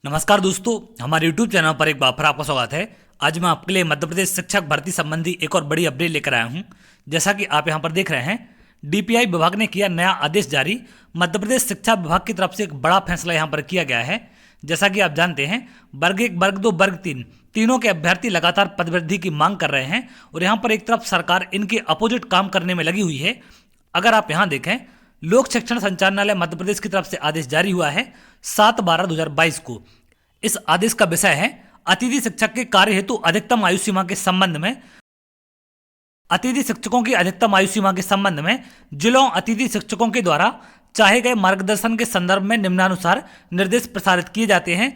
नमस्कार दोस्तों, हमारे YouTube चैनल पर एक बार फिर आपका स्वागत है। आज मैं आपके लिए मध्य प्रदेश शिक्षक भर्ती संबंधी एक और बड़ी अपडेट लेकर आया हूं। जैसा कि आप यहां पर देख रहे हैं, डीपीआई विभाग ने किया नया आदेश जारी। मध्य प्रदेश शिक्षा विभाग की तरफ से एक बड़ा फैसला यहां पर किया गया है। जैसा कि आप जानते हैं, वर्ग 1, वर्ग 2, वर्ग 3 तीनों के अभ्यर्थी लगातार पदवृद्धि की मांग कर रहे हैं और यहाँ पर एक तरफ सरकार इनके अपोजिट काम करने में लगी हुई है। अगर आप यहाँ देखें, लोक शिक्षण संचालनालय मध्य प्रदेश की तरफ से आदेश जारी हुआ है 7/12/2022 को। इस आदेश का विषय है अतिथि शिक्षक के कार्य हेतु अधिकतम आयु सीमा के संबंध में। अतिथि शिक्षकों की अधिकतम आयु सीमा के संबंध में जिलों अतिथि शिक्षकों के द्वारा चाहे गए मार्गदर्शन के संदर्भ में निम्नानुसार निर्देश प्रसारित किए जाते हैं।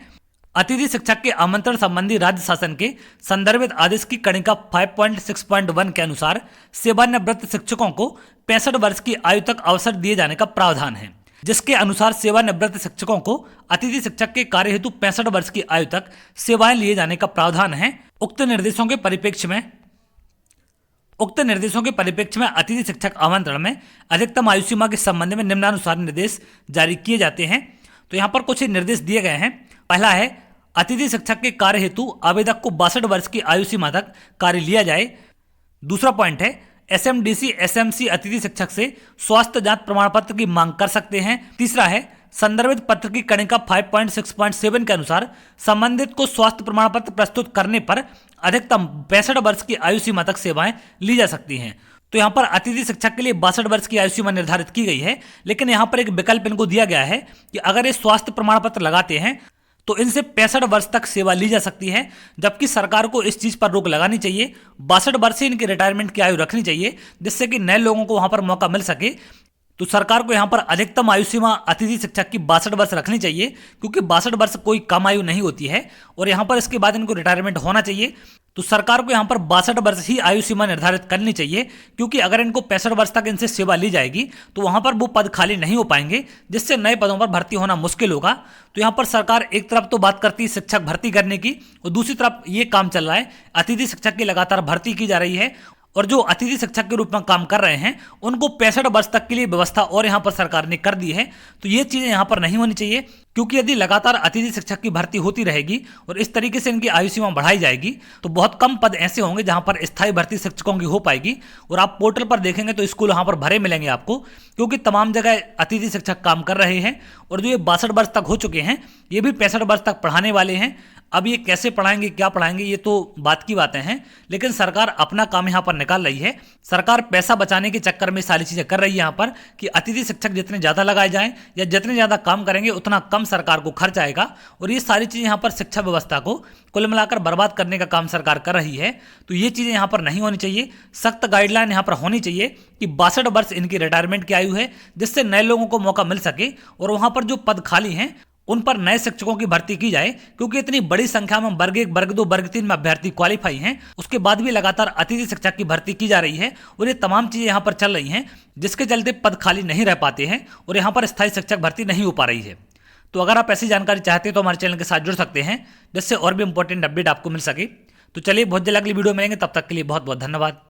अतिथि शिक्षक के आमंत्रण संबंधी राज्य शासन के संदर्भित आदेश की कणिका 5.6.1 के अनुसार सेवानिवृत्त शिक्षकों को 65 वर्ष की आयु तक अवसर दिए जाने का प्रावधान है, जिसके अनुसार सेवानिवृत्त शिक्षकों को अतिथि शिक्षक के कार्य हेतु 65 वर्ष की आयु तक सेवाएं लिए जाने का प्रावधान है। उक्त निर्देशों के परिप्रेक्ष्य में अतिथि शिक्षक आमंत्रण में अधिकतम आयु सीमा के संबंध में निम्नानुसार निर्देश जारी किए जाते हैं। तो यहाँ पर कुछ निर्देश दिए गए हैं। पहला है, अतिथि शिक्षक के कार्य हेतु आवेदक को 62 वर्ष की आयु सीमा तक कार्य लिया जाए। दूसरा पॉइंट है, एसएमडीसी एसएमसी अतिथि शिक्षक से स्वास्थ्य जांच प्रमाण पत्र की मांग कर सकते हैं। तीसरा है, संदर्भित पत्र की कणिका 5.6.7 के अनुसार संबंधित को स्वास्थ्य प्रमाण पत्र प्रस्तुत करने पर अधिकतम 65 वर्ष की आयु सीमा तक सेवाएं ली जा सकती हैं। तो यहाँ पर अतिथि शिक्षक के लिए 62 वर्ष की आयु सीमा निर्धारित की गई है, लेकिन यहाँ पर एक विकल्प इनको दिया गया है कि अगर ये स्वास्थ्य प्रमाण पत्र लगाते हैं तो इनसे 65 वर्ष तक सेवा ली जा सकती है। जबकि सरकार को इस चीज पर रोक लगानी चाहिए। 62 वर्ष से इनकी रिटायरमेंट की आयु रखनी चाहिए, जिससे कि नए लोगों को वहां पर मौका मिल सके। तो सरकार को यहाँ पर अधिकतम आयु सीमा अतिथि शिक्षक की 62 वर्ष रखनी चाहिए, क्योंकि 62 वर्ष कोई कम आयु नहीं होती है और यहाँ पर इसके बाद इनको रिटायरमेंट होना चाहिए। तो सरकार को यहाँ पर 62 वर्ष ही आयु सीमा निर्धारित करनी चाहिए, क्योंकि अगर इनको 65 वर्ष तक इनसे सेवा ली जाएगी तो वहां पर वो पद खाली नहीं हो पाएंगे, जिससे नए पदों पर भर्ती होना मुश्किल होगा। तो यहाँ पर सरकार एक तरफ तो बात करती है शिक्षक भर्ती करने की, और दूसरी तरफ ये काम चल रहा है, अतिथि शिक्षक की लगातार भर्ती की जा रही है और जो अतिथि शिक्षक के रूप में काम कर रहे हैं उनको 65 वर्ष तक के लिए व्यवस्था और यहाँ पर सरकार ने कर दी है। तो ये चीजें यहाँ पर नहीं होनी चाहिए, क्योंकि यदि लगातार अतिथि शिक्षक की भर्ती होती रहेगी और इस तरीके से इनकी आयु सीमा बढ़ाई जाएगी तो बहुत कम पद ऐसे होंगे जहां पर स्थायी भर्ती शिक्षकों की हो पाएगी। और आप पोर्टल पर देखेंगे तो स्कूल वहां पर भरे मिलेंगे आपको, क्योंकि तमाम जगह अतिथि शिक्षक काम कर रहे हैं और जो ये 62 वर्ष तक हो चुके हैं ये भी 65 वर्ष तक पढ़ाने वाले हैं। अब ये कैसे पढ़ाएंगे, क्या पढ़ाएंगे, ये तो बात की बातें हैं, लेकिन सरकार अपना काम यहाँ पर निकाल रही है। सरकार पैसा बचाने के चक्कर में सारी चीजें कर रही है यहाँ पर कि अतिथि शिक्षक जितने ज्यादा लगाए जाएं या जितने ज्यादा काम करेंगे उतना कम सरकार को खर्च आएगा, और ये सारी चीजें यहाँ पर शिक्षा व्यवस्था को कुल मिलाकर बर्बाद करने का काम सरकार कर रही है। तो ये चीजें यहाँ पर नहीं होनी चाहिए। सख्त गाइडलाइन यहाँ पर होनी चाहिए कि 62 वर्ष इनकी रिटायरमेंट की आयु है, जिससे नए लोगों को मौका मिल सके और वहां पर जो पद खाली हैं उन पर नए शिक्षकों की भर्ती की जाए, क्योंकि इतनी बड़ी संख्या में वर्ग 1, वर्ग 2, वर्ग 3 में अभ्यर्थी क्वालिफाई हैं, उसके बाद भी लगातार अतिथि शिक्षक की भर्ती की जा रही है और ये तमाम चीजें यहाँ पर चल रही हैं, जिसके चलते पद खाली नहीं रह पाते हैं और यहाँ पर स्थायी शिक्षक भर्ती नहीं हो पा रही है। तो अगर आप ऐसी जानकारी चाहते हैं तो हमारे चैनल के साथ जुड़ सकते हैं, जिससे और भी इंपॉर्टेंट अपडेट आपको मिल सके। तो चलिए, बहुत जल्द अगली वीडियो मिलेंगे, तब तक के लिए बहुत बहुत धन्यवाद।